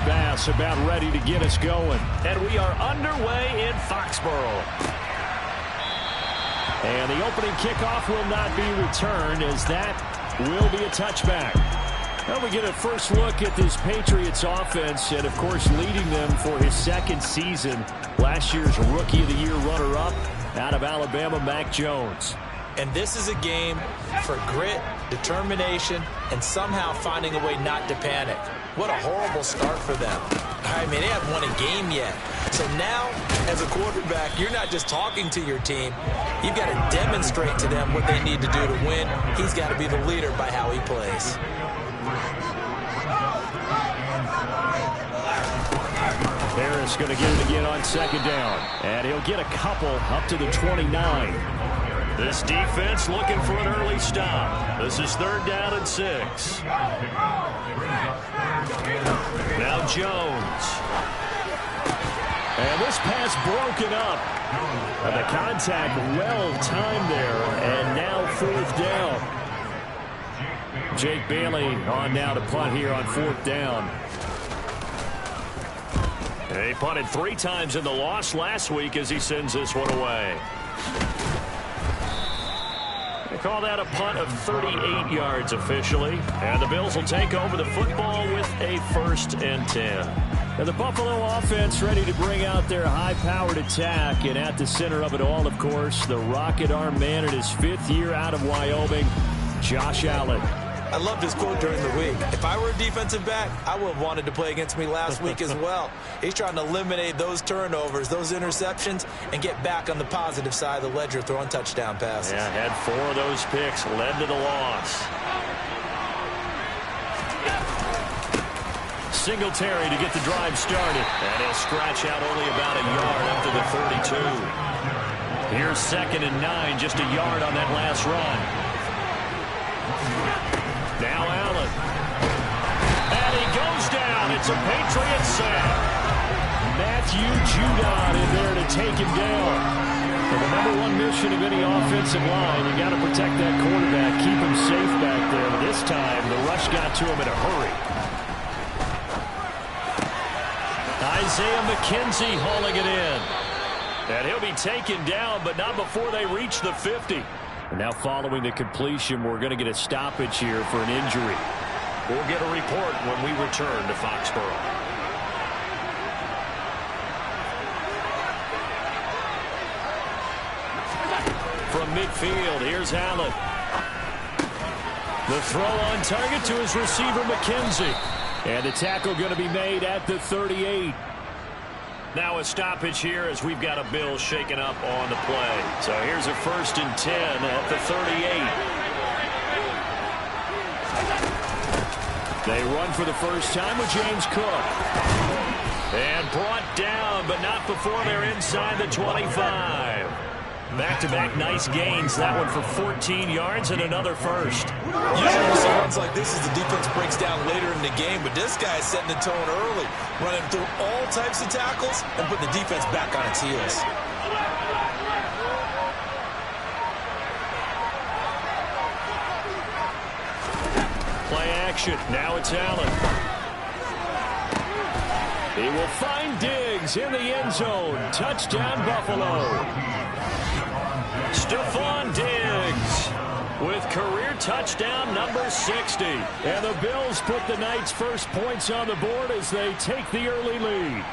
Bass about ready to get us going. And we are underway in Foxborough. And the opening kickoff will not be returned, as that will be a touchback. Well, we get a first look at this Patriots offense, and of course leading them for his second season. Last year's Rookie of the Year runner-up out of Alabama, Mac Jones. And this is a game for grit, determination, and somehow finding a way not to panic. What a horrible start for them. I mean, they haven't won a game yet. So now, as a quarterback, you're not just talking to your team. You've got to demonstrate to them what they need to do to win. He's got to be the leader by how he plays. Harris going to get it again on second down. And he'll get a couple up to the 29. This defense looking for an early stop. This is 3rd down and 6. Now Jones. And this pass broken up. And the contact well timed there. And now 4th down. Jake Bailey on now to punt here on 4th down. He punted 3 times in the loss last week as he sends this one away. They call that a punt of 38 yards officially. And the Bills will take over the football with a 1st and 10. And the Buffalo offense ready to bring out their high-powered attack. And at the center of it all, of course, the rocket arm man in his 5th year out of Wyoming, Josh Allen. I loved his quote during the week. If I were a defensive back, I would have wanted to play against me last week as well. He's trying to eliminate those turnovers, those interceptions, and get back on the positive side of the ledger throwing touchdown passes. Yeah, had 4 of those picks, led to the loss. Singletary to get the drive started. And he'll scratch out only about a yard up to the 32. Here's 2nd and 9, just a yard on that last run. Now Allen. And he goes down. It's a Patriots sack. Matthew Judon in there to take him down. And the #1 mission of any offensive line, you got to protect that quarterback, keep him safe back there. But this time, the rush got to him in a hurry. Isaiah McKenzie hauling it in. And he'll be taken down, but not before they reach the 50. And now following the completion, we're going to get a stoppage here for an injury. We'll get a report when we return to Foxborough. From midfield, here's Allen. The throw on target to his receiver, McKenzie. And the tackle going to be made at the 38. Now a stoppage here as we've got a Bill shaken up on the play. So here's a 1st and 10 at the 38. They run for the first time with James Cook. And brought down, but not before they're inside the 25. Back-to-back nice gains. That one for 14 yards and another first. Usually see runs like this as the defense breaks down later in the game, but this guy is setting the tone early, running through all types of tackles and putting the defense back on its heels. Play action. Now it's Allen. He will find Diggs in the end zone. Touchdown, Buffalo. Stephon Diggs with career touchdown number 60. And the Bills put the Knights' first points on the board as they take the early lead.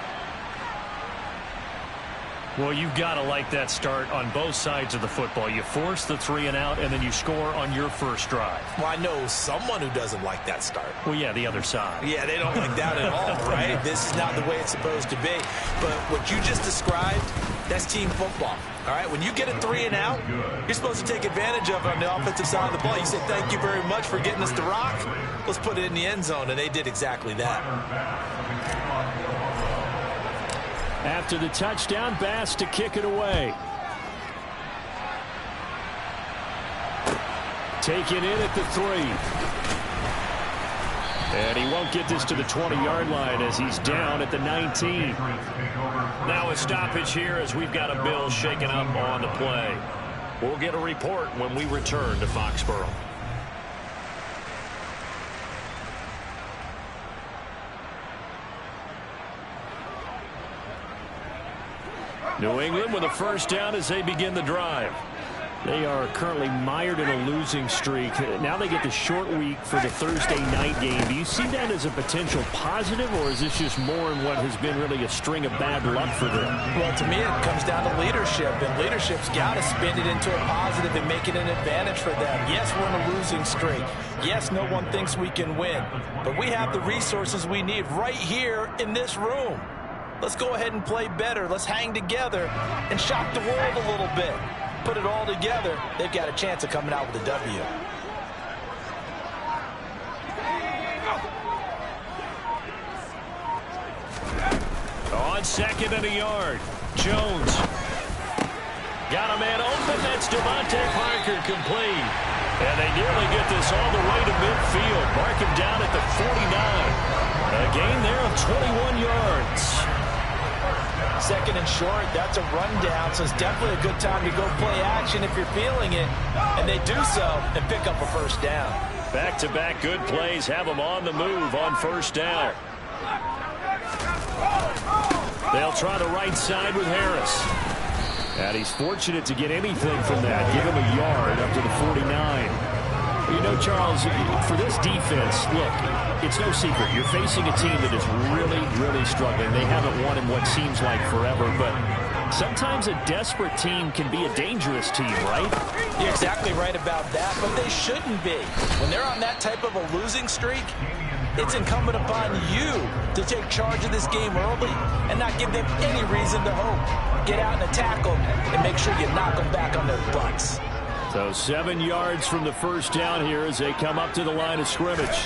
Well, you've got to like that start on both sides of the football. You force the 3 and out, and then you score on your first drive. Well, I know someone who doesn't like that start. Well, yeah, the other side. Yeah, they don't like that at all, right? This is not the way it's supposed to be. But what you just described, that's team football. All right, when you get a 3 and out, you're supposed to take advantage of it on the offensive side of the ball. You say, thank you very much for getting us to rock. Let's put it in the end zone, and they did exactly that. After the touchdown, Bass to kick it away. Taken in at the 3. And he won't get this to the 20-yard line as he's down at the 19. Now a stoppage here as we've got a Bill shaken up on the play. We'll get a report when we return to Foxborough. New England with a first down as they begin the drive. They are currently mired in a losing streak. Now they get the short week for the Thursday night game. Do you see that as a potential positive, or is this just more in what has been really a string of bad luck for them? Well, to me, it comes down to leadership, and leadership's got to spin it into a positive and make it an advantage for them. Yes, we're in a losing streak. Yes, no one thinks we can win, but we have the resources we need right here in this room. Let's go ahead and play better. Let's hang together and shock the world a little bit. Put it all together, they've got a chance of coming out with a W. On second and a yard, Jones. Got a man open. That's Devontae Parker complete. And they nearly get this all the way to midfield. Mark him down at the 49. A gain there of 21 yards. Second and short, that's a rundown, so it's definitely a good time to go play action if you're feeling it. And they do so and pick up a first down. Back-to-back good plays have them on the move on first down. They'll try the right side with Harris. And he's fortunate to get anything from that. Give him a yard up to the 49. You know, Charles, for this defense, look, it's no secret. You're facing a team that is really, really struggling. They haven't won in what seems like forever, but sometimes a desperate team can be a dangerous team, right? You're exactly right about that, but they shouldn't be. When they're on that type of a losing streak, it's incumbent upon you to take charge of this game early and not give them any reason to hope. Get out and attack them and make sure you knock them back on their butts. So 7 yards from the first down here as they come up to the line of scrimmage.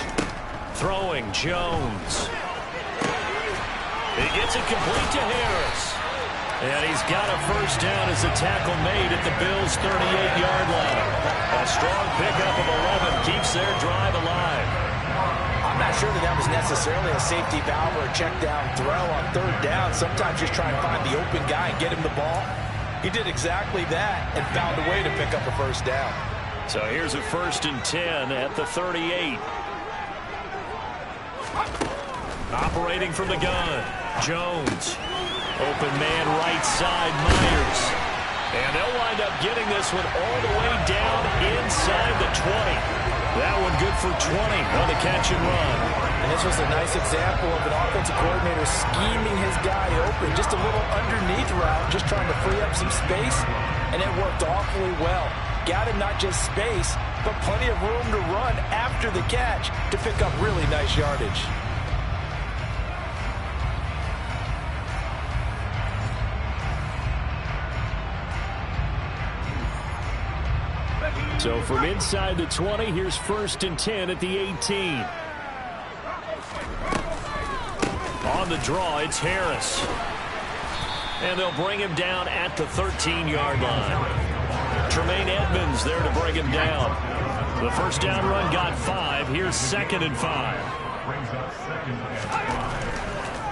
Throwing, Jones. He gets it complete to Harris. And he's got a first down as the tackle made at the Bills' 38-yard line. A strong pickup of 11 keeps their drive alive. I'm not sure that was necessarily a safety valve or a check down throw on third down. Sometimes just try and find the open guy and get him the ball. He did exactly that and found a way to pick up a first down. So here's a 1st and 10 at the 38. Operating from the gun, Jones. Open man right side, Myers. And they'll wind up getting this one all the way down inside the 20. That one good for 20 on the catch and run. And this was a nice example of an offensive coordinator scheming his guy open. Just a little underneath route, just trying to free up some space. And it worked awfully well. Got him not just space, but plenty of room to run after the catch to pick up really nice yardage. So from inside the 20, here's 1st and 10 at the 18. On the draw, it's Harris. And they'll bring him down at the 13-yard line. Tremaine Edmonds there to bring him down. The first down run got 5. Here's 2nd and 5.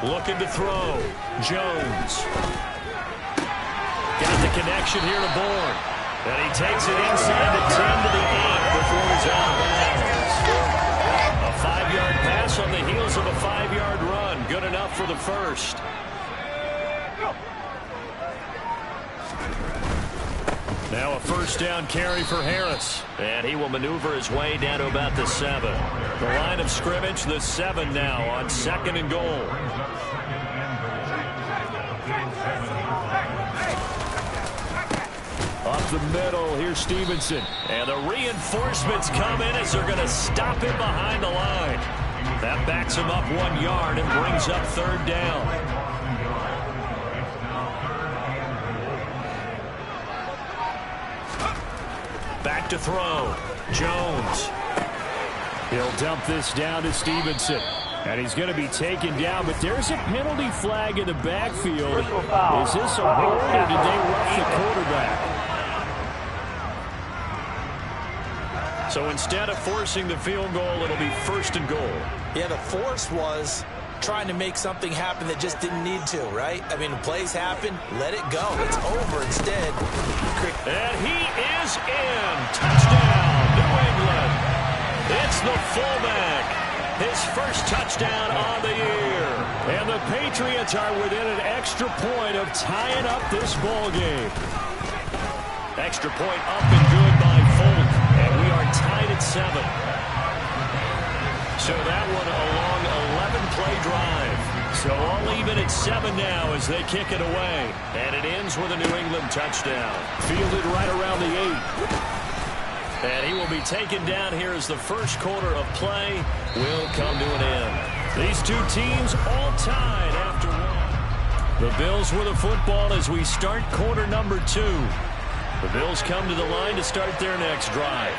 Looking to throw. Jones. Got the connection here to Bourne. And he takes it inside the 10 to the 8 before he's out of bounds. A 5-yard pass on the heels of a 5-yard run. Good enough for the first. Now a first down carry for Harris. And he will maneuver his way down to about the 7. The line of scrimmage, the 7 now on 2nd and goal. Up the middle, here's Stevenson. And the reinforcements come in as they're going to stop him behind the line. That backs him up 1 yard and brings up 3rd down. Back to throw. Jones. He'll dump this down to Stevenson. And he's going to be taken down, but there's a penalty flag in the backfield. Is this a hold, or did they rough the quarterback? So instead of forcing the field goal, it'll be 1st and goal. Yeah, the force was trying to make something happen that just didn't need to, right? I mean, plays happen, let it go. It's over instead. And he is in. Touchdown, New England. It's the fullback. His first touchdown on the year. And the Patriots are within an extra point of tying up this ball game. Extra point up and good by Folk. And we are tied at 7. So that one a long 11-play drive. So all even at 7 now as they kick it away. And it ends with a New England touchdown. Fielded right around the 8. And he will be taken down here as the first quarter of play will come to an end. These two teams all tied after 1. The Bills with the football as we start quarter number 2. The Bills come to the line to start their next drive.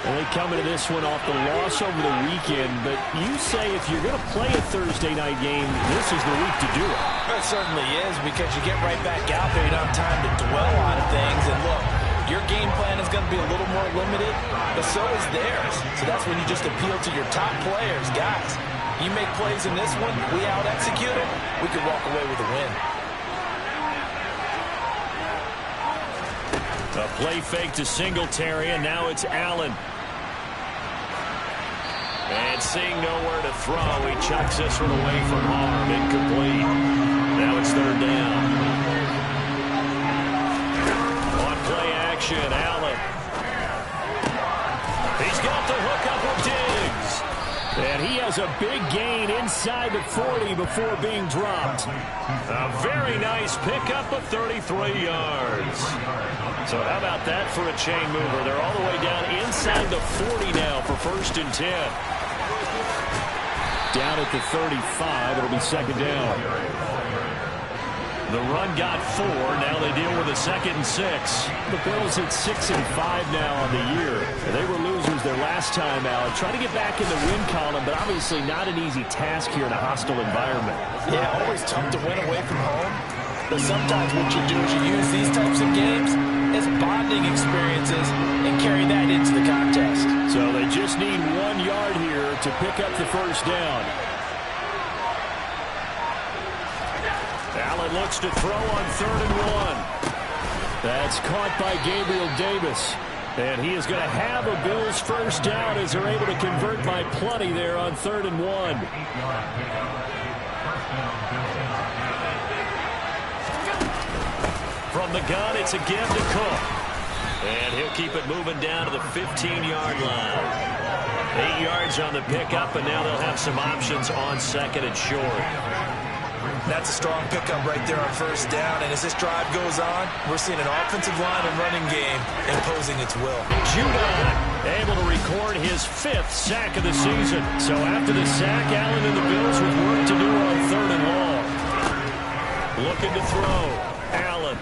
And they come into this one off the loss over the weekend, but you say if you're going to play a Thursday night game, this is the week to do it. It certainly is, because you get right back out there. You don't have time to dwell on things. And look, your game plan is going to be a little more limited, but so is theirs. So that's when you just appeal to your top players. Guys, you make plays in this one, we out-execute them, we could walk away with a win. A play fake to Singletary, and now it's Allen. And seeing nowhere to throw, he chucks this one away from harm. Incomplete. Now it's third down. On play action, Allen. He's got the hook up with Diggs. And he has a big gain inside the 40 before being dropped. A very nice pickup of 33 yards. So how about that for a chain mover? They're all the way down inside the 40 now for 1st and 10. Down at the 35, it'll be second down. The run got 4. Now they deal with a 2nd and 6. The Bills at 6 and 5 now on the year. They were losers their last time out. Trying to get back in the win column, but obviously not an easy task here in a hostile environment. Yeah, always tough to win away from home. But sometimes what you do is you use these types of games as bonding experiences and carry that into the contest. So they just need 1 yard here to pick up the first down. Allen looks to throw on 3rd and 1. That's caught by Gabriel Davis. And he is going to have a Bills first down as they're able to convert by plenty there on 3rd and 1. From the gun, it's again to Cook. And he'll keep it moving down to the 15-yard line. 8 yards on the pickup, and now they'll have some options on 2nd and short. That's a strong pickup right there on first down. And as this drive goes on, we're seeing an offensive line and running game imposing its will. Judon able to record his 5th sack of the season. So after the sack, Allen and the Bills with work to do on 3rd and long. Looking to throw. Allen.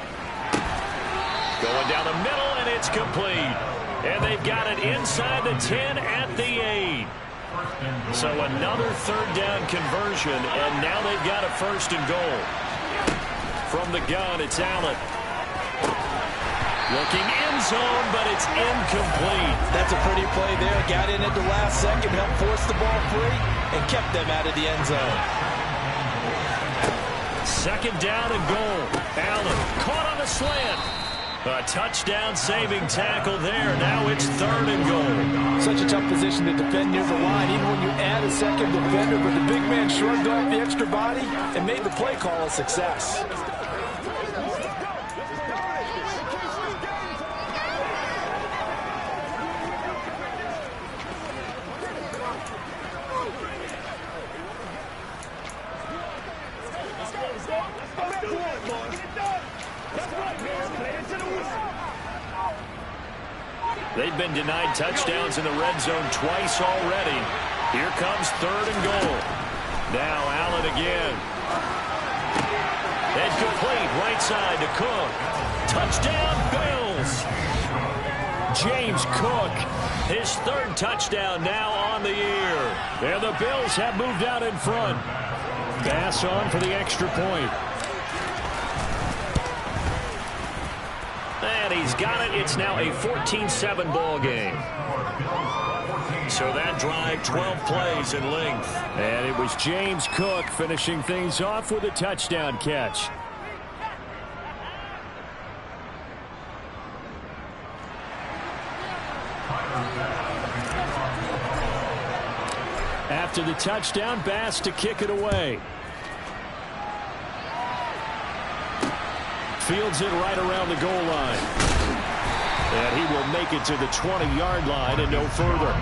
Going down the middle, and it's complete. And they've got it inside the 10 at the 8. So another 3rd down conversion, and now they've got a 1st and goal. From the gun, it's Allen. Looking end zone, but it's incomplete. That's a pretty play there. Got in at the last second, helped force the ball free, and kept them out of the end zone. 2nd down and goal. Allen caught on the slant. A touchdown-saving tackle there. Now it's 3rd and goal. Such a tough position to defend near the line, even when you add a second defender, but the big man shrugged off the extra body and made the play call a success. They've been denied touchdowns in the red zone twice already. Here comes 3rd and goal. Now Allen again. And complete right side to Cook. Touchdown, Bills. James Cook, his 3rd touchdown now on the year. And the Bills have moved out in front. Pass on for the extra point. And he's got it. It's now a 14-7 ball game. So that drive, 12 plays in length. And it was James Cook finishing things off with a touchdown catch. After the touchdown, Bass to kick it away. Fields it right around the goal line. And he will make it to the 20-yard line and no further.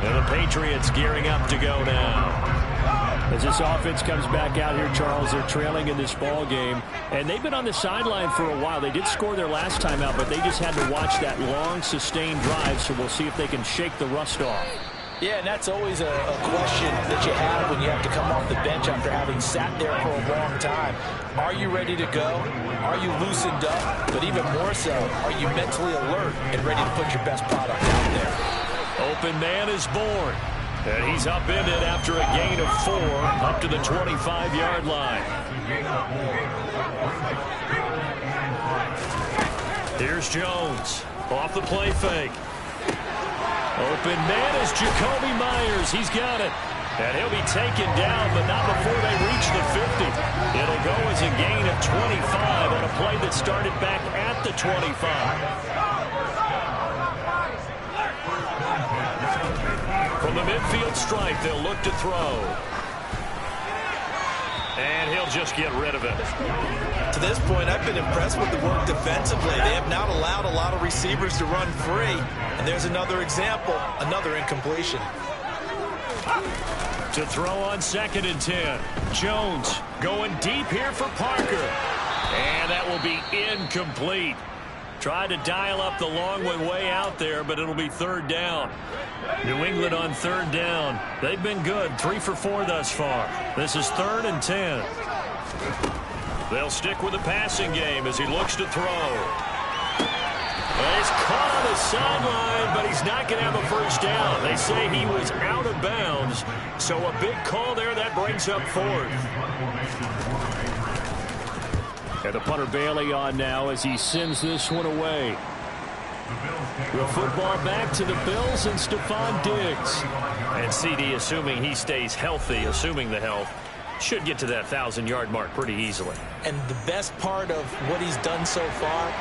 And the Patriots gearing up to go now. As this offense comes back out here, Charles, they're trailing in this ball game. And they've been on the sideline for a while. They did score their last time out, but they just had to watch that long, sustained drive. So we'll see if they can shake the rust off. Yeah, and that's always a question that you have when you have to come off the bench after having sat there for a long time. Are you ready to go? Are you loosened up? But even more so, are you mentally alert and ready to put your best product out there? Open man is born. And he's upended after a gain of 4 up to the 25-yard line. Here's Jones off the play fake. Open man is Jacoby Myers. He's got it. And he'll be taken down, but not before they reach the 50. It'll go as a gain of 25 on a play that started back at the 25. From the midfield stripe, they'll look to throw. And he'll just get rid of it. To this point, I've been impressed with the work defensively. They have not allowed a lot of receivers to run free. And there's another example, another incompletion. To throw on 2nd and 10. Jones going deep here for Parker. And that will be incomplete. Tried to dial up the long one way out there, but it'll be 3rd down. New England on 3rd down. They've been good, 3 for 4 thus far. This is 3rd and 10. They'll stick with the passing game as he looks to throw. Well, he's caught on the sideline, but he's not going to have a first down. They say he was out of bounds, so a big call there that brings up 4th. And the punter Bailey on now as he sends this one away. The football back to the Bills and Stephon Diggs. And CD, assuming he stays healthy, assuming the health, should get to that 1,000-yard mark pretty easily. And the best part of what he's done so far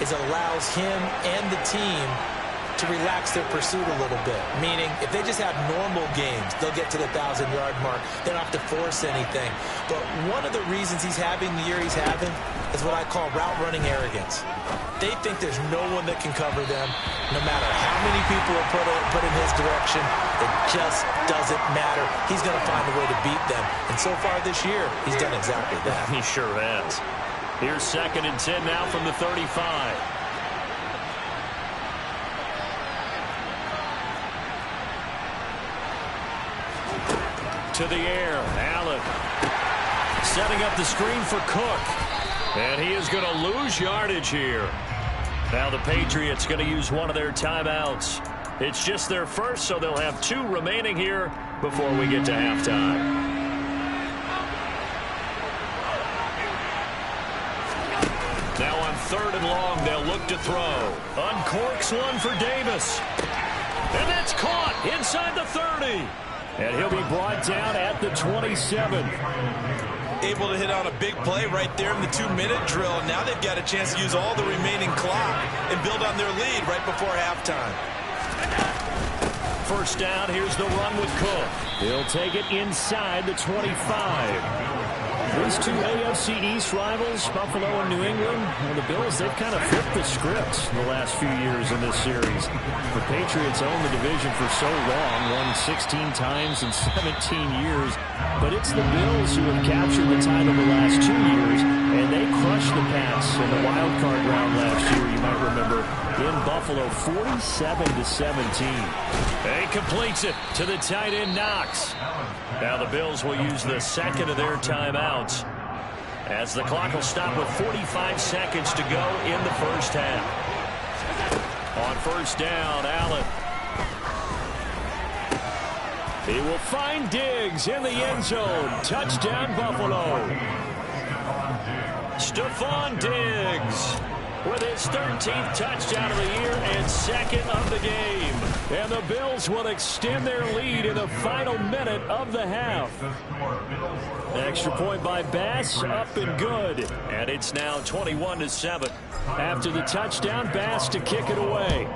is it allows him and the team to relax their pursuit a little bit. Meaning, if they just have normal games, they'll get to the 1,000-yard mark. They don't have to force anything. But one of the reasons he's having the year he's having is what I call route running arrogance. They think there's no one that can cover them. No matter how many people are put in his direction, it just doesn't matter. He's going to find a way to beat them. And so far this year, he's done exactly that. He sure has. Here's 2nd and 10 now from the 35. To the air, Allen setting up the screen for Cook. And he is going to lose yardage here. Now the Patriots going to use one of their timeouts. It's just their first, so they'll have 2 remaining here before we get to halftime. Now on 3rd and long, they'll look to throw. Uncorks one for Davis. And that's caught inside the 30. And he'll be brought down at the 27. Able to hit on a big play right there in the 2-minute drill. Now they've got a chance to use all the remaining clock and build on their lead right before halftime. First down, here's the run with Cook. He'll take it inside the 25. These 2 AFC East rivals, Buffalo and New England, well, the Bills, they've kind of flipped the script in the last few years in this series. The Patriots owned the division for so long, won 16 times in 17 years, but it's the Bills who have captured the title the last 2 years, and they crushed the Pats in the wild card round last year, you might remember, in Buffalo, 47-17. He completes it to the tight end, Knox. Now the Bills will use the 2nd of their timeouts as the clock will stop with 45 seconds to go in the first half. On first down, Allen. He will find Diggs in the end zone. Touchdown, Buffalo. Stephon Diggs with his 13th touchdown of the year and 2nd of the game. And the Bills will extend their lead in the final minute of the half. Extra point by Bass, up and good. And it's now 21-7. After the touchdown, Bass to kick it away.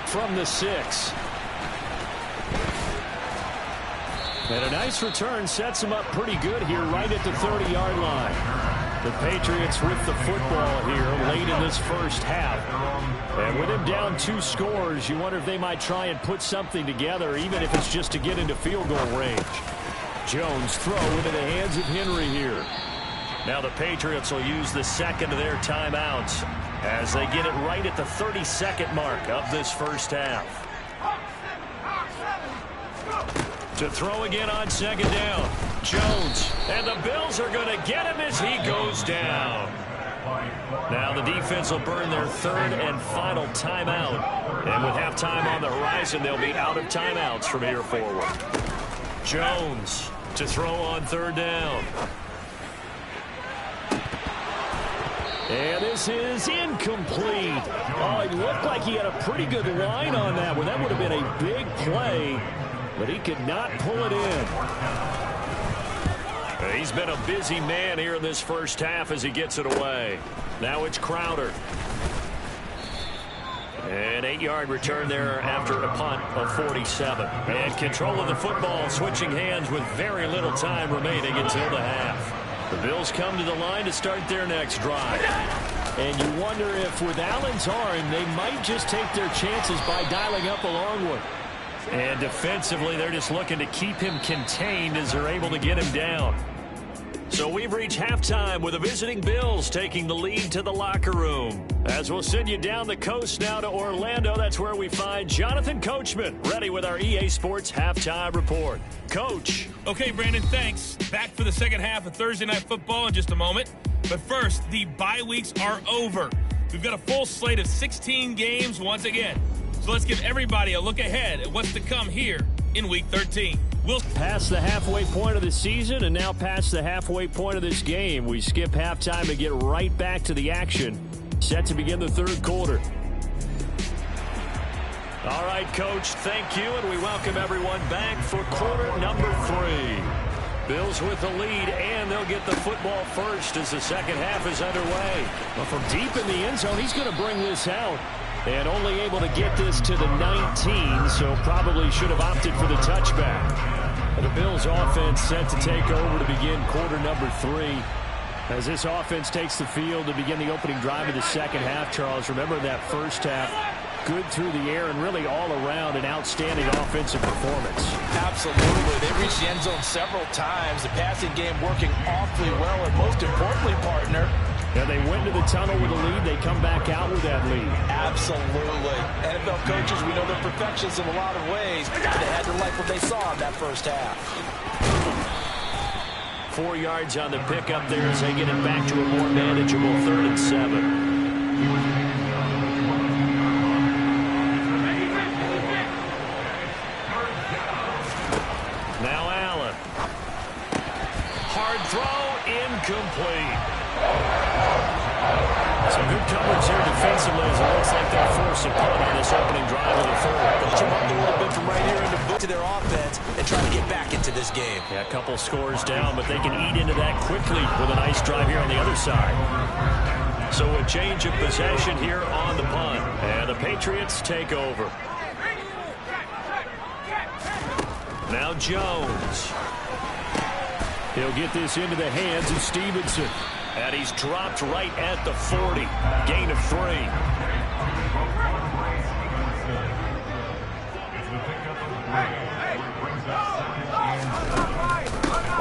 From the 6. And a nice return sets them up pretty good here right at the 30-yard line. The Patriots with the football here late in this first half. And with him down 2 scores, you wonder if they might try and put something together, even if it's just to get into field goal range. Jones throw into the hands of Henry here. Now the Patriots will use the second of their timeouts as they get it right at the 32nd mark of this first half. To throw again on second down. Jones. And the Bills are going to get him as he goes down. Now the defense will burn their third and final timeout. And with halftime on the horizon, they'll be out of timeouts from here forward. Jones to throw on third down. And this is incomplete. Oh, it looked like he had a pretty good line on that one. That would have been a big play. But he could not pull it in. He's been a busy man here in this first half as he gets it away. Now it's Crowder. An 8-yard return there after a punt of 47. And control of the football, switching hands with very little time remaining until the half. The Bills come to the line to start their next drive. And you wonder if with Allen's arm, they might just take their chances by dialing up a long one. And defensively, they're just looking to keep him contained as they're able to get him down. So we've reached halftime with the visiting Bills taking the lead to the locker room. As we'll send you down the coast now to Orlando, that's where we find Jonathan Coachman, ready with our EA Sports Halftime Report. Coach. Okay, Brandon, thanks. Back for the second half of Thursday Night Football in just a moment. But first, the bye weeks are over. We've got a full slate of 16 games once again. So let's give everybody a look ahead at what's to come here in Week 13. We'll pass the halfway point of the season and now past the halfway point of this game. We skip halftime and get right back to the action. Set to begin the third quarter. All right, Coach, thank you, and we welcome everyone back for quarter number 3. Bills with the lead, and they'll get the football first as the second half is underway. Well, from deep in the end zone, he's going to bring this out. And only able to get this to the 19, so probably should have opted for the touchback. And the Bills offense set to take over to begin quarter number 3. As this offense takes the field to begin the opening drive of the second half, Charles, remember that first half, good through the air and really all around an outstanding offensive performance. Absolutely. They reached the end zone several times. The passing game working awfully well, and most importantly, partner, and they went to the tunnel with a lead. They come back out with that lead. Absolutely. NFL coaches, we know they're perfectionists in a lot of ways. They had to like what they saw in that first half. 4 yards on the pickup there as they get it back to a more manageable 3rd and 7. Now Allen. Hard throw, incomplete. Some good coverage here defensively as it looks like they'll force a punt on this opening drive of the third. They'll jump up a little bit from right here into their offense and try to get back into this game. Yeah, a couple scores down, but they can eat into that quickly with a nice drive here on the other side. So a change of possession here on the punt, and the Patriots take over. Now Jones. He'll get this into the hands of Stevenson. And he's dropped right at the 40. Gain of 3.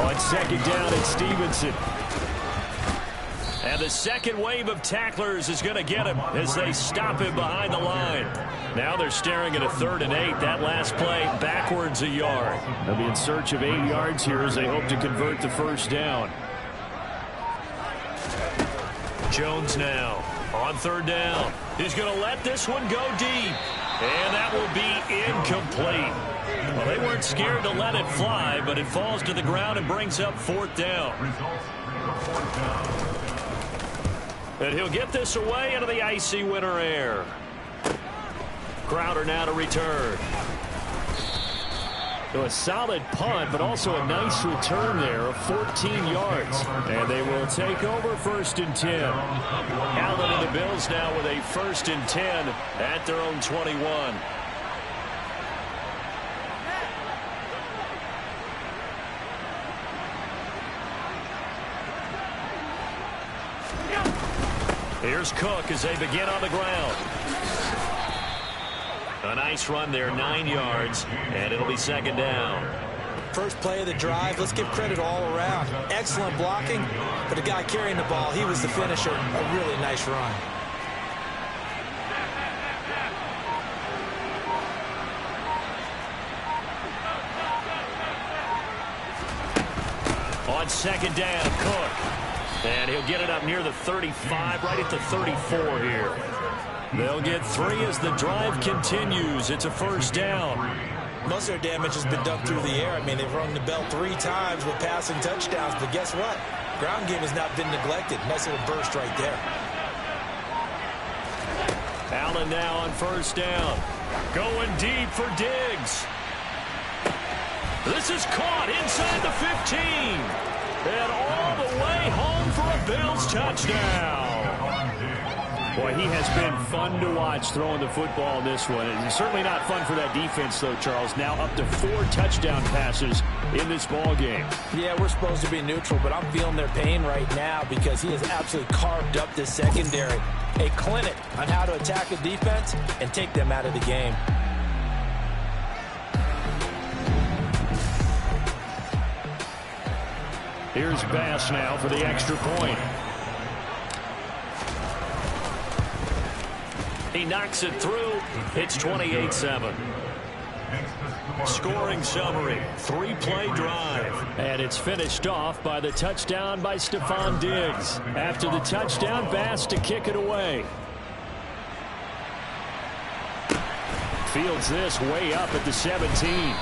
On second down, it's Stevenson. And the second wave of tacklers is going to get him as they stop him behind the line. Now they're staring at a 3rd and 8. That last play backwards a yard. They'll be in search of 8 yards here as they hope to convert the first down. Jones now on 3rd down. He's going to let this one go deep. And that will be incomplete. Well, they weren't scared to let it fly, but it falls to the ground and brings up 4th down. And he'll get this away into the icy winter air. Crowder now to return. So a solid punt, but also a nice return there of 14 yards. And they will take over 1st and 10. Allen and the Bills now with a 1st and 10 at their own 21. Here's Cook as they begin on the ground. A nice run there, 9 yards, and it'll be second down. First play of the drive, let's give credit all around. Excellent blocking, but the guy carrying the ball, he was the finisher. A really nice run. On second down, Cook. And he'll get it up near the 35, right at the 34 here. They'll get 3 as the drive continues. It's a first down. Most of their damage has been done through the air. I mean, they've rung the bell 3 times with passing touchdowns, but guess what? Ground game has not been neglected. Nice little burst right there. Allen now on first down. Going deep for Diggs. This is caught inside the 15. And all the way home for a Bills touchdown. Boy, he has been fun to watch throwing the football in this one. It's certainly not fun for that defense, though, Charles. Now up to 4 touchdown passes in this ball game. Yeah, we're supposed to be neutral, but I'm feeling their pain right now because he has absolutely carved up the secondary. A clinic on how to attack a defense and take them out of the game. Here's Bass now for the extra point. He knocks it through. It's 28-7. Scoring summary, 3-play drive. And it's finished off by the touchdown by Stephon Diggs. After the touchdown, Bass to kick it away. Fields this way up at the 17.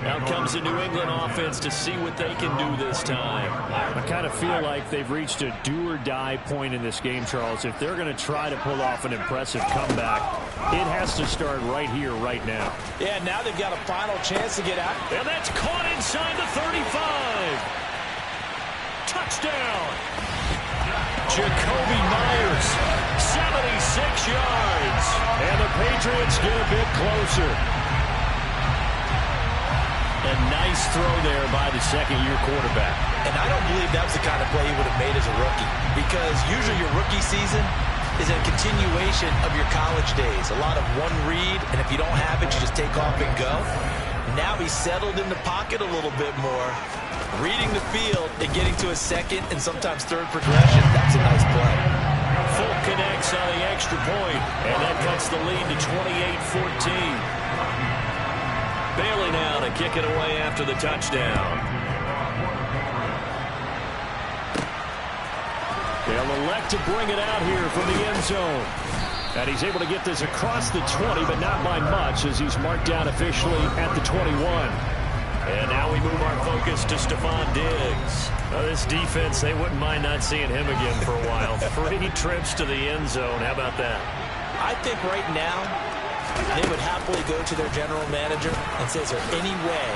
Now comes the New England offense to see what they can do this time. I kind of feel like they've reached a do-or-die point in this game, Charles. If they're going to try to pull off an impressive comeback, it has to start right here, right now. Yeah, now they've got a final chance to get out. And that's caught inside the 35. Touchdown. Jacoby Myers, 76 yards. And the Patriots get a bit closer. A nice throw there by the second-year quarterback. And I don't believe that was the kind of play he would have made as a rookie, because usually your rookie season is a continuation of your college days. A lot of one read, and if you don't have it, you just take off and go. Now he's settled in the pocket a little bit more, reading the field and getting to a second and sometimes third progression. That's a nice play. Full connects on the extra point, and that cuts the lead to 28-14. Bailey now to kick it away after the touchdown. They'll elect to bring it out here from the end zone. And he's able to get this across the 20, but not by much, as he's marked down officially at the 21. And now we move our focus to Stephon Diggs. This defense, they wouldn't mind not seeing him again for a while. 3 trips to the end zone. How about that? I think right now, they would happily go to their general manager and say, is there any way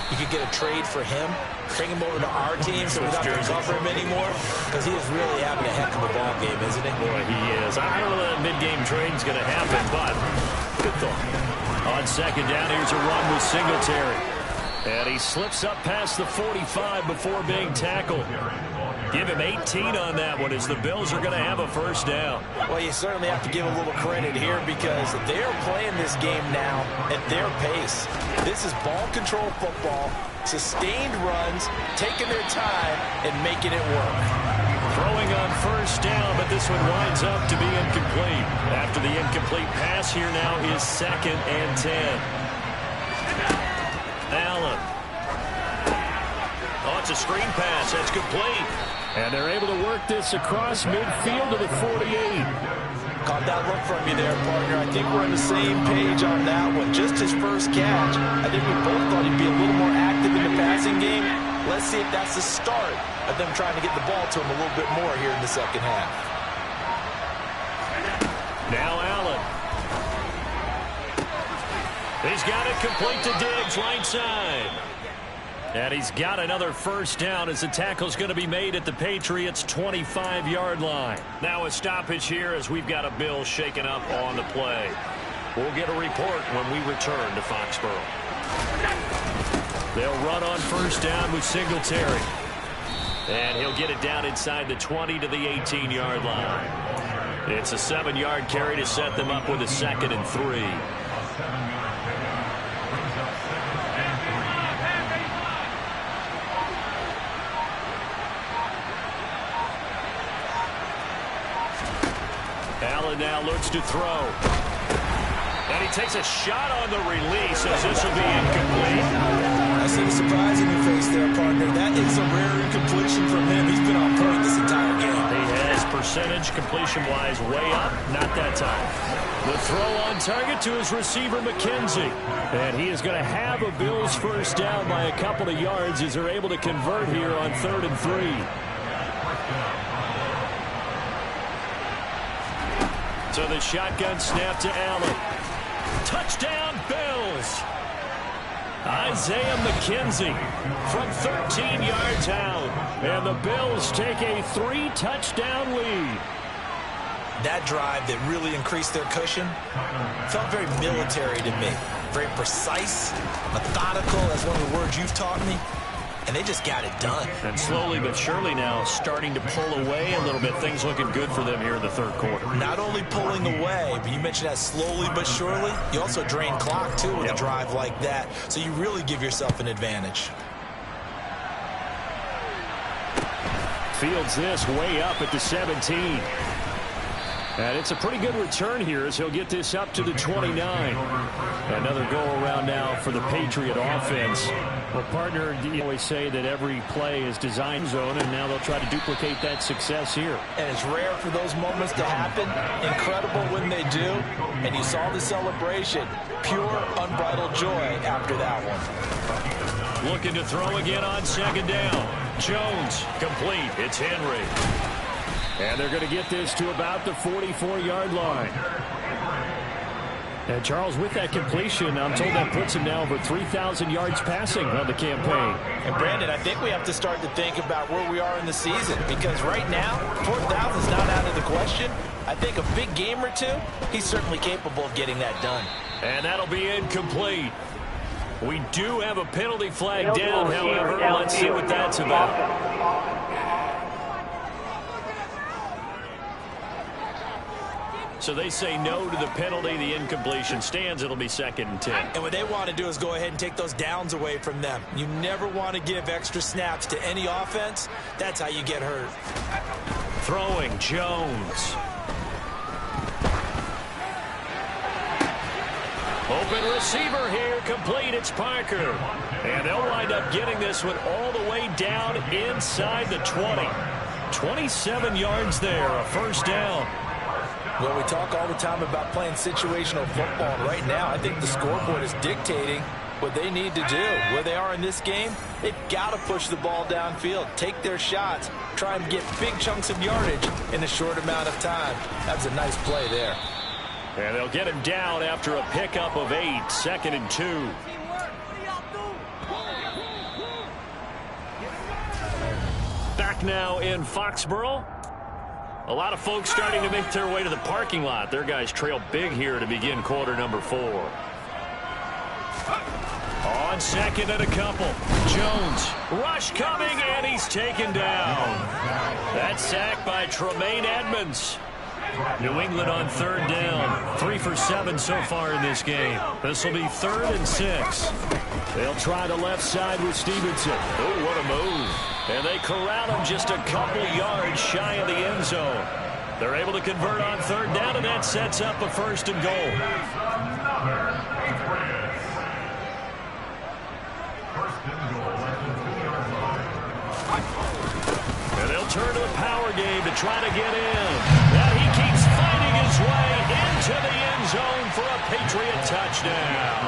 you could get a trade for him, bring him over to our team so we don't have to cover him anymore? Because he is really having a heck of a ball game, isn't he? Boy, he is. I don't know that mid-game trade is going to happen, but good thought. On second down, here's a run with Singletary. And he slips up past the 45 before being tackled. Give him 18 on that one as the Bills are going to have a first down. Well, you certainly have to give a little credit here because they're playing this game now at their pace. This is ball control football, sustained runs, taking their time, and making it work. Throwing on first down, but this one winds up to be incomplete. After the incomplete pass, here now is 2nd and 10. Allen. Oh, it's a screen pass. That's complete. And they're able to work this across midfield to the 48. Caught that look from you there, partner. I think we're on the same page on that one. Just his first catch. I think we both thought he'd be a little more active in the passing game. Let's see if that's the start of them trying to get the ball to him a little bit more here in the second half. Now Allen. He's got it complete to Diggs, right side. And he's got another first down as the tackle's going to be made at the Patriots' 25-yard line. Now a stoppage here as we've got a Bill shaken up on the play. We'll get a report when we return to Foxborough. They'll run on first down with Singletary. And he'll get it down inside the 20 to the 18-yard line. It's a 7-yard carry to set them up with a 2nd and 3. Allen now looks to throw. And he takes a shot on the release as this will be incomplete. I see the surprise in your face there, partner. That is a rare incompletion from him. He's been on point this entire game. He has percentage completion-wise way up. Not that time. The throw on target to his receiver, McKenzie. And he is going to have a Bills first down by a couple of yards as they're able to convert here on 3rd and 3. So the shotgun snap to Allen. Touchdown, Bills! Isaiah McKenzie from 13 yards out. And the Bills take a 3-touchdown lead. That drive that really increased their cushion felt very military to me. Very precise, methodical, as one of the words you've taught me. And they just got it done. And slowly but surely now starting to pull away a little bit. Things looking good for them here in the 3rd quarter. Not only pulling away, but you mentioned that slowly but surely. You also drain clock, too, with a drive like that. So you really give yourself an advantage. Fields this way up at the 17. And it's a pretty good return here as he'll get this up to the 29. Another go-around now for the Patriot offense. Well, partner, you always say that every play is design zone, and now they'll try to duplicate that success here. And it's rare for those moments to happen. Incredible when they do. And you saw the celebration. Pure, unbridled joy after that one. Looking to throw again on 2nd down. Jones, complete. It's Henry. And they're going to get this to about the 44-yard line. And Charles, with that completion, I'm told that puts him now over 3,000 yards passing on the campaign. And Brandon, I think we have to start to think about where we are in the season, because right now, 4,000 is not out of the question. I think a big game or two, he's certainly capable of getting that done. And that'll be incomplete. We do have a penalty flag down, however. Let's see what that's about. So they say no to the penalty. The incompletion stands. It'll be 2nd and 10. And what they want to do is go ahead and take those downs away from them. You never want to give extra snaps to any offense. That's how you get hurt. Throwing, Jones. Open receiver here, complete. It's Parker. And they'll wind up getting this one all the way down inside the 20. 27 yards there, a first down. Well, we talk all the time about playing situational football. And right now, I think the scoreboard is dictating what they need to do. Where they are in this game, they've got to push the ball downfield, take their shots, try and get big chunks of yardage in a short amount of time. That's a nice play there. And they'll get him down after a pickup of 8, 2nd and 2. Back now in Foxborough. A lot of folks starting to make their way to the parking lot. Their guys trail big here to begin quarter number 4. On 2nd and a couple. Jones. Rush coming, and he's taken down. That's sacked by Tremaine Edmonds. New England on 3rd down. 3 for 7 so far in this game. This will be 3rd and 6. They'll try the left side with Stevenson. Oh, what a move. And they corral him just a couple yards shy of the end zone. They're able to convert on 3rd down, and that sets up a 1st and goal. And they'll turn to the power game to try to get in. And he keeps fighting his way into the end zone for a Patriot touchdown.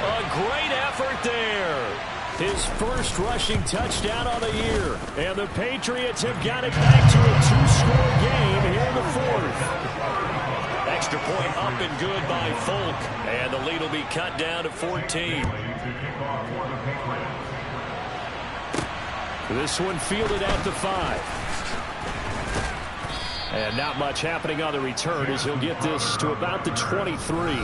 A great effort there. His first rushing touchdown on the year. And the Patriots have got it back to a 2-score game here in the 4th. Extra point up and good by Folk. And the lead will be cut down to 14. This one fielded at the 5. And not much happening on the return as he'll get this to about the 23.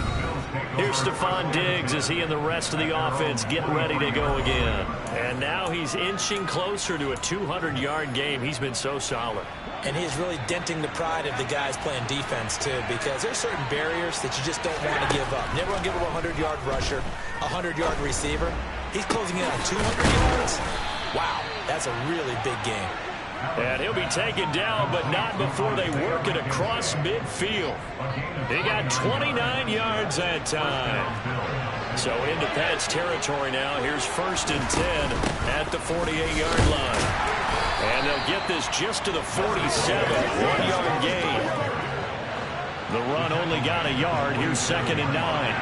Here's Stephon Diggs as he and the rest of the offense get ready to go again. And now he's inching closer to a 200-yard game. He's been so solid. And he's really denting the pride of the guys playing defense, too, because there's certain barriers that you just don't want to give up. Never want to give up a 100-yard rusher, a 100-yard receiver. He's closing in on 200 yards. Wow, that's a really big game. And he'll be taken down, but not before they work it across midfield. He got 29 yards that time. So into Pat's territory now. Here's 1st and 10 at the 48-yard line. And they'll get this just to the 47, 1-yard gain. The run only got a yard. Here's 2nd and 9.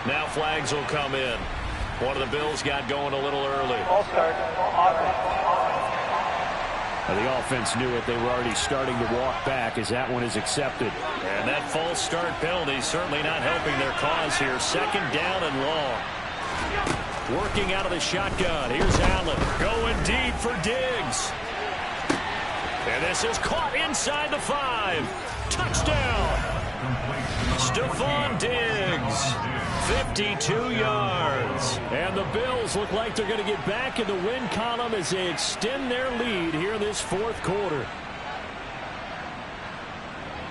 Now flags will come in. One of the Bills got going a little early. The offense knew it. They were already starting to walk back as that one is accepted. And that false start penalty certainly not helping their cause here. 2nd down and long. Working out of the shotgun. Here's Allen going deep for Diggs. And this is caught inside the 5. Touchdown. Stephon Diggs. 52 yards. And the Bills look like they're going to get back in the win column as they extend their lead here in this 4th quarter.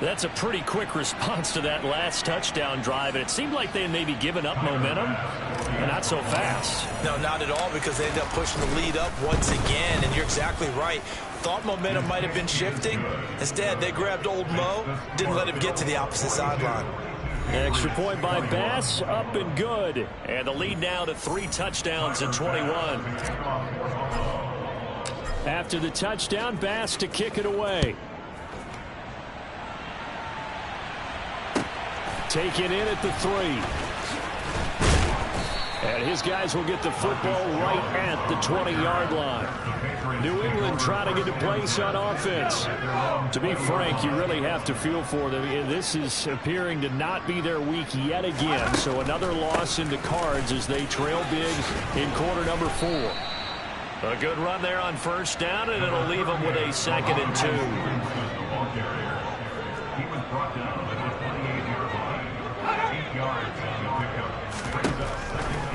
That's a pretty quick response to that last touchdown drive. And it seemed like they had maybe given up momentum, but not so fast. No, not at all, because they ended up pushing the lead up once again. And you're exactly right. Thought momentum might have been shifting. Instead, they grabbed old Mo, didn't let him get to the opposite sideline. Extra point by Bass, up and good. And the lead now to 3 touchdowns in 21. After the touchdown, Bass to kick it away. Taken in at the 3. And his guys will get the football right at the 20-yard line. New England trying to get a place on offense. To be frank, you really have to feel for them. This is appearing to not be their week yet again. So another loss in the cards as they trail big in quarter number 4. A good run there on 1st down, and it'll leave them with a 2nd and 2.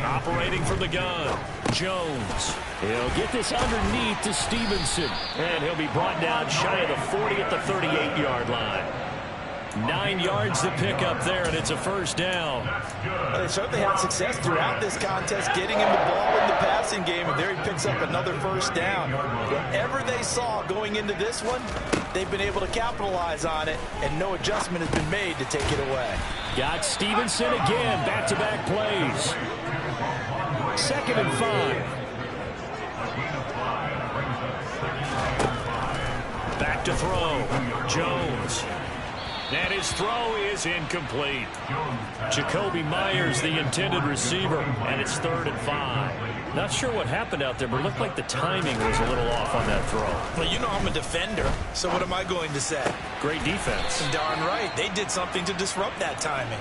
Operating from the gun, Jones. He'll get this underneath to Stevenson. And he'll be brought down shy of the 40 at the 38-yard line. 9 yards to pick up there, and it's a 1st down. Well, they certainly had success throughout this contest getting him the ball in the passing game, and there he picks up another 1st down. Whatever they saw going into this one, they've been able to capitalize on it, and no adjustment has been made to take it away. Got Stevenson again, back-to-back plays. 2nd and 5. Back to throw. Jones. And his throw is incomplete. Jacoby Myers, the intended receiver, and it's 3rd and 5. Not sure what happened out there, but it looked like the timing was a little off on that throw. Well, you know I'm a defender, so what am I going to say? Great defense. Darn right. They did something to disrupt that timing.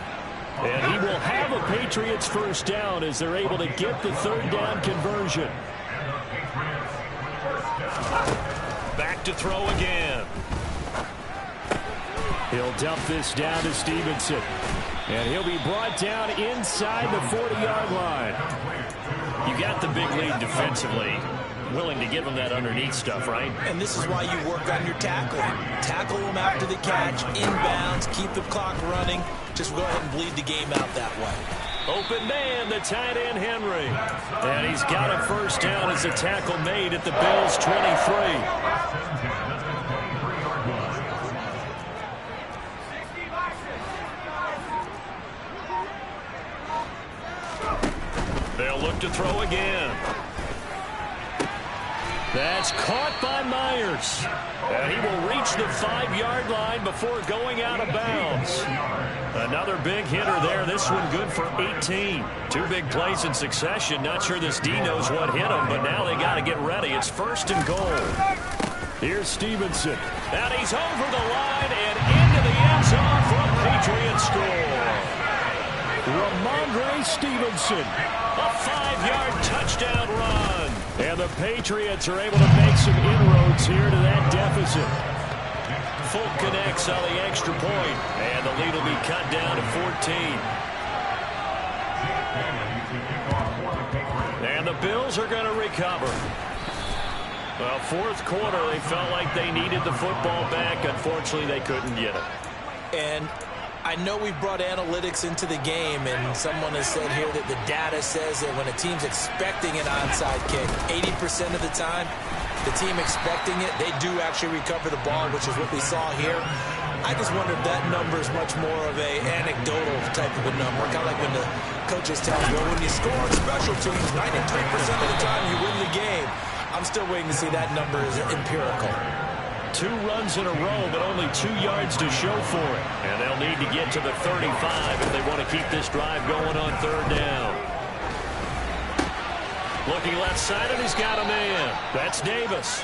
And he will have a Patriots 1st down as they're able to get the 3rd down conversion. Back to throw again. He'll dump this down to Stevenson. And he'll be brought down inside the 40-yard line. You got the big lead defensively. Willing to give him that underneath stuff, right? And this is why you work on your tackling. Tackle them after the catch, inbounds, keep the clock running. Just go ahead and bleed the game out that way. Open man, the tight end, Henry. And he's got a 1st down as a tackle made at the Bills' 23. They'll look to throw again. That's caught by Myers. And he will reach the 5-yard line before going out of bounds. Another big hitter there. This one good for 18. 2 big plays in succession. Not sure this D knows what hit him, but now they got to get ready. It's 1st and goal. Here's Stevenson. And he's over the line and into the end zone for a Patriots score. Ramondre Stevenson. A 5-yard touchdown run. And the Patriots are able to make some inroads here to that deficit. Full connects on the extra point, and the lead will be cut down to 14. And the Bills are going to recover. Well, fourth quarter, they felt like they needed the football back. Unfortunately, they couldn't get it. And I know we brought analytics into the game, and someone has said here that the data says that when a team's expecting an onside kick, 80% of the time, the team expecting it, they do actually recover the ball, which is what we saw here. I just wonder if that number is much more of a anecdotal type of a number, kind of like when the coaches tell you, well, when you score on special teams, 93% of the time you win the game. I'm still waiting to see that number is empirical. 2 runs in a row, but only 2 yards to show for it. And they'll need to get to the 35 if they want to keep this drive going on third down. Looking left side, and he's got a man. That's Davis.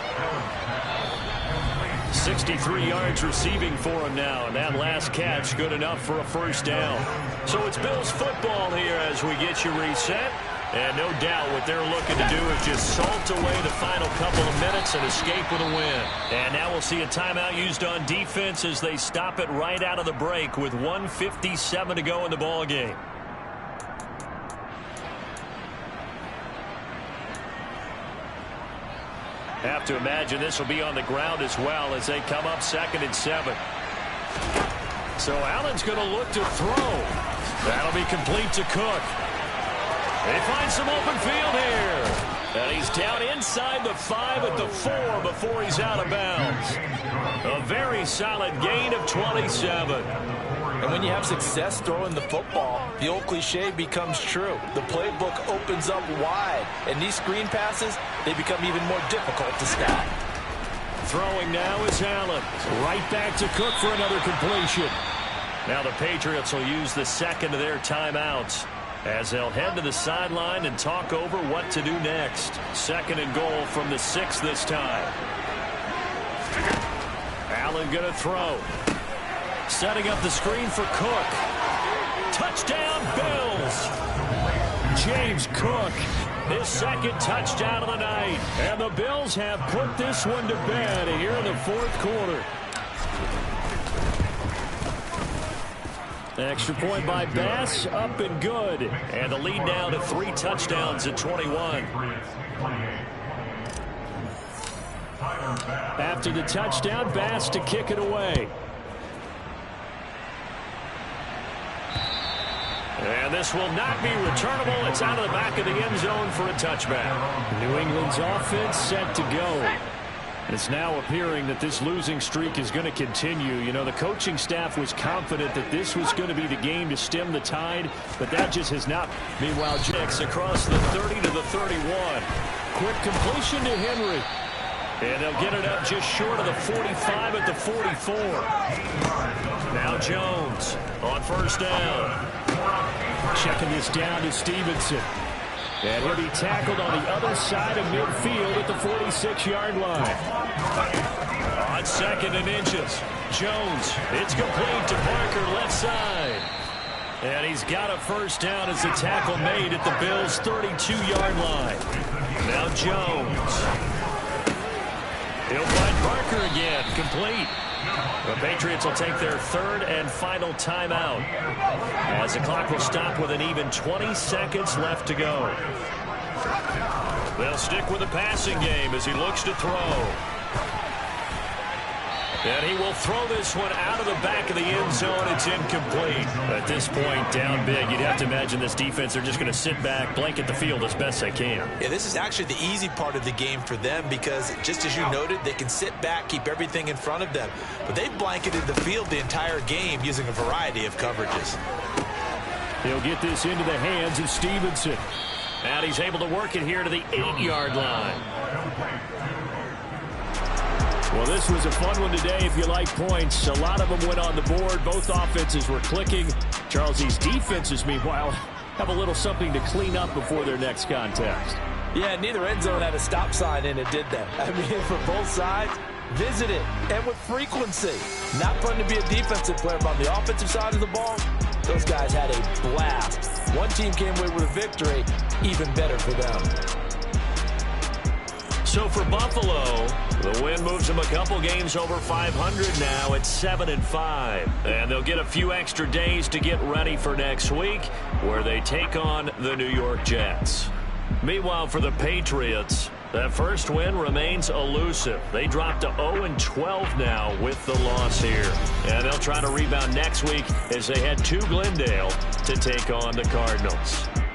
63 yards receiving for him now, and that last catch good enough for a first down. So it's Bills football here as we get you reset. And no doubt what they're looking to do is just salt away the final couple of minutes and escape with a win. And now we'll see a timeout used on defense as they stop it right out of the break with 1:57 to go in the ball game. Have to imagine this will be on the ground as well as they come up 2nd and 7. So Allen's going to look to throw. That'll be complete to Cook. They find some open field here. And he's down inside the 5 at the 4 before he's out of bounds. A very solid gain of 27. And when you have success throwing the football, the old cliche becomes true. The playbook opens up wide. And these screen passes, they become even more difficult to stop. Throwing now is Allen. Right back to Cook for another completion. Now the Patriots will use the second of their timeouts as they'll head to the sideline and talk over what to do next. 2nd and goal from the 6 this time. Allen going to throw. Setting up the screen for Cook. Touchdown, Bills. James Cook. His 2nd touchdown of the night. And the Bills have put this one to bed here in the 4th quarter. Extra point by Bass, up and good. And the lead now to 3 touchdowns at 21. After the touchdown, Bass to kick it away. And this will not be returnable. It's out of the back of the end zone for a touchback. New England's offense set to go. It's now appearing that this losing streak is going to continue. You know, the coaching staff was confident that this was going to be the game to stem the tide, but that just has not. Meanwhile, Jacks across the 30 to the 31. Quick completion to Henry. And they'll get it up just short of the 45 at the 44. Now Jones on first down. Checking this down to Stevenson. And he'll be tackled on the other side of midfield at the 46-yard line. On 2nd and inches. Jones, it's complete to Parker left side. And he's got a first down as the tackle made at the Bills' 32-yard line. Now Jones. He'll find Parker again, complete. The Patriots will take their 3rd and final timeout as the clock will stop with an even 20 seconds left to go. They'll stick with the passing game as he looks to throw. And he will throw this one out of the back of the end zone. It's incomplete. At this point, down big, you'd have to imagine this defense, they're just going to sit back, blanket the field as best they can. Yeah, this is actually the easy part of the game for them because, just as you noted, they can sit back, keep everything in front of them. But they've blanketed the field the entire game using a variety of coverages. He'll get this into the hands of Stevenson. And he's able to work it here to the 8-yard line. Well, this was a fun one today if you like points. A lot of them went on the board. Both offenses were clicking. Charles, these defenses, meanwhile, have a little something to clean up before their next contest. Yeah, neither end zone had a stop sign in it, did they? I mean, for both sides, visit it, and with frequency. Not fun to be a defensive player, but on the offensive side of the ball, those guys had a blast. One team came away with a victory, even better for them. So for Buffalo, the win moves them a couple games over 500 now at 7-5. And they'll get a few extra days to get ready for next week, where they take on the New York Jets. Meanwhile, for the Patriots, that first win remains elusive. They dropped to 0-12 now with the loss here. And they'll try to rebound next week as they head to Glendale to take on the Cardinals.